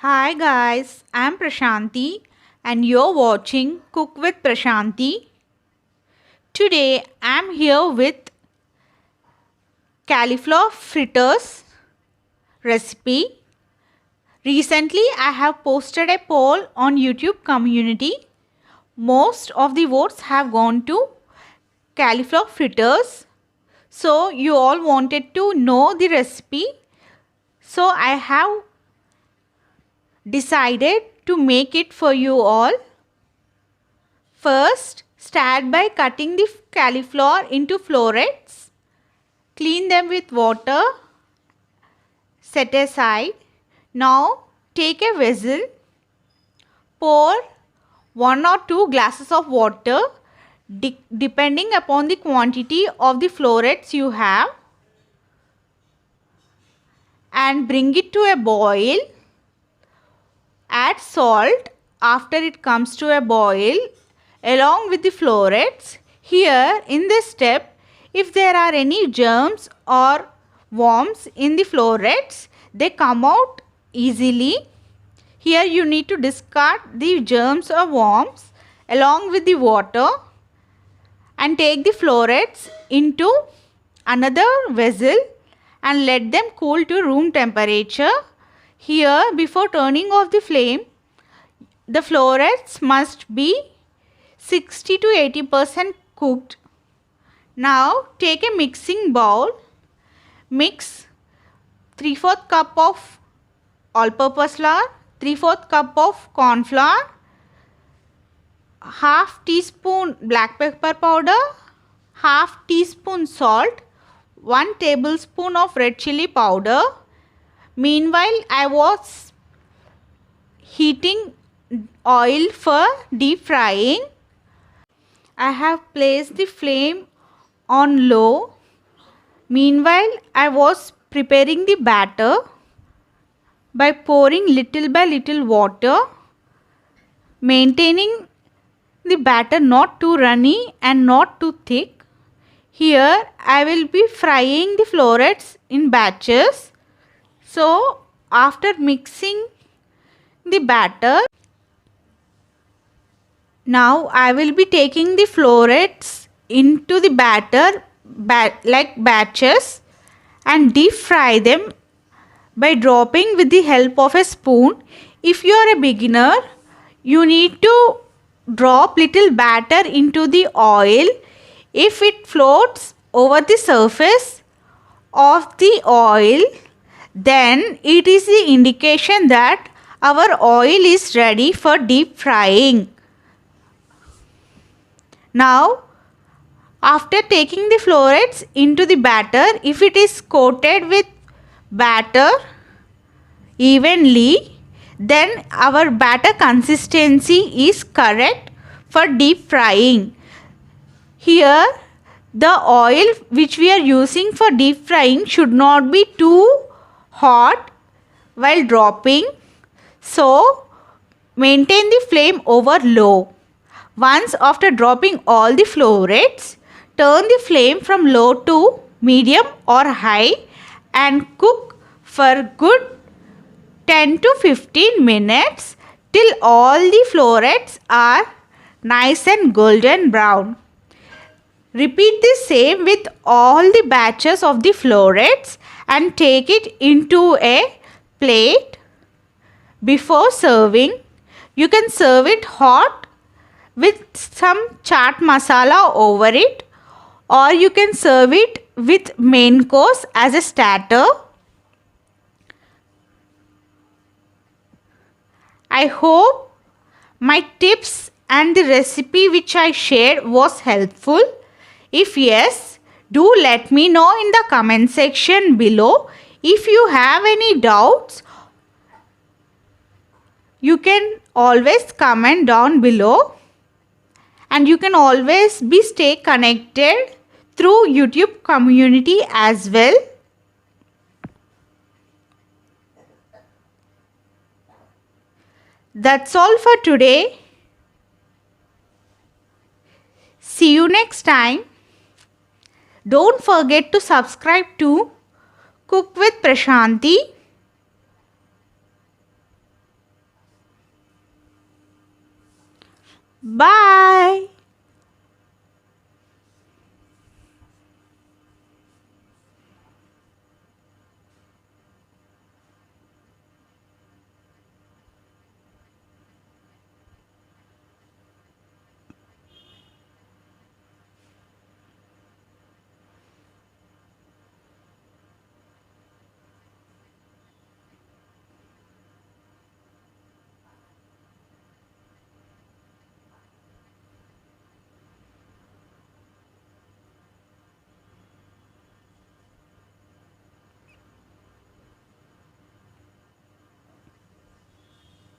Hi guys, I'm Prashanthi and you're watching Cook with Prashanthi. Today I'm here with cauliflower fritters recipe. Recently I have posted a poll on YouTube community. Most of the votes have gone to cauliflower fritters. So you all wanted to know the recipe. So I have decided to make it for you all. First, start by cutting the cauliflower into florets. Clean them with water. Set aside. Now, take a vessel. Pour 1 or 2 glasses of water depending upon the quantity of the florets you have. And bring it to a boil. Add salt after it comes to a boil along with the florets. Here in this step, if there are any germs or worms in the florets, they come out easily. Here you need to discard the germs or worms along with the water and take the florets into another vessel and let them cool to room temperature. Here, before turning off the flame, the florets must be 60 to 80% cooked. Now take a mixing bowl. Mix 3/4 cup of all-purpose flour, 3/4 cup of corn flour, half teaspoon black pepper powder, half teaspoon salt, 1 tablespoon of red chili powder. Meanwhile, I was heating oil for deep frying. I have placed the flame on low. Meanwhile, I was preparing the batter by pouring little by little water, maintaining the batter not too runny and not too thick. Here, I will be frying the florets in batches. So, after mixing the batter, now I will be taking the florets into the batter like batches and deep fry them by dropping with the help of a spoon. If you are a beginner, you need to drop little batter into the oil. If it floats over the surface of the oil, then it is the indication that our oil is ready for deep frying. Now, after taking the florets into the batter, if it is coated with batter evenly, then our batter consistency is correct for deep frying. Here, the oil which we are using for deep frying should not be too hot while dropping. So, maintain the flame over low. Once after dropping all the florets, turn the flame from low to medium or high and cook for good 10 to 15 minutes till all the florets are nice and golden brown. Repeat the same with all the batches of the florets and take it into a plate. Before serving, you can serve it hot with some chaat masala over it, or you can serve it with main course as a starter. I hope my tips and the recipe which I shared was helpful. If yes, do let me know in the comment section below. If you have any doubts, you can always comment down below. And you can always stay connected through YouTube community as well. That's all for today. See you next time. Don't forget to subscribe to Cook with Prashanthi. Bye.